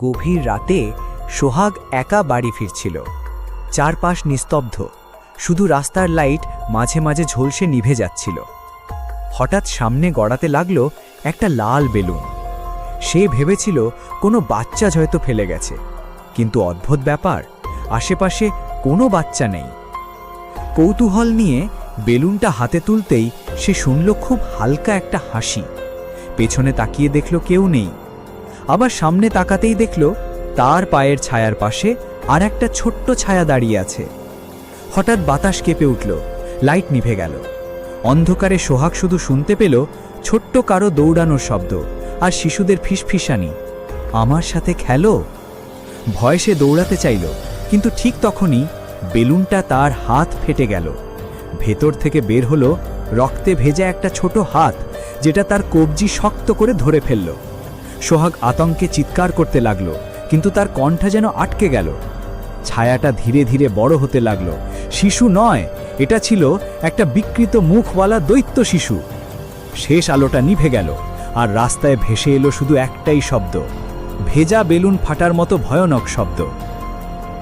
গভীর রাতে সোহাগ একা বাড়ি ফিরছিল। চারপাশ নিস্তব্ধ, শুধু রাস্তার লাইট মাঝে মাঝে ঝলসে নিভে যাচ্ছিল। হঠাৎ সামনে গড়াতে লাগলো একটা লাল বেলুন। সে ভেবেছিল কোনো বাচ্চা হয়তো ফেলে গেছে, কিন্তু অদ্ভুত ব্যাপার, আশেপাশে কোনো বাচ্চা নেই। কৌতূহল নিয়ে বেলুনটা হাতে তুলতেই সে শুনল খুব হালকা একটা হাসি। পেছনে তাকিয়ে দেখল কেউ নেই। আবার সামনে তাকাতেই দেখল তার পায়ের ছায়ার পাশে আর একটা ছোট্ট ছায়া দাঁড়িয়ে আছে। হঠাৎ বাতাস কেঁপে উঠল, লাইট নিভে গেল। অন্ধকারে সোহাগ শুধু শুনতে পেল ছোট্ট কারো দৌড়ানোর শব্দ আর শিশুদের ফিসফিসানি, আমার সাথে খেলো। ভয়ে সে দৌড়াতে চাইল, কিন্তু ঠিক তখনই বেলুনটা তার হাত ফেটে গেল। ভেতর থেকে বের হলো রক্তে ভেজা একটা ছোট হাত, যেটা তার কবজি শক্ত করে ধরে ফেলল। সোহাগ আতঙ্কে চিৎকার করতে লাগলো, কিন্তু তার কণ্ঠ যেন আটকে গেল। ছায়াটা ধীরে ধীরে বড় হতে লাগলো। শিশু নয়, এটা ছিল একটা বিকৃত মুখওয়ালা দৈত্য শিশু। শেষ আলোটা নিভে গেল, আর রাস্তায় ভেসে এলো শুধু একটাই শব্দ, ভেজা বেলুন ফাটার মতো ভয়ানক শব্দ।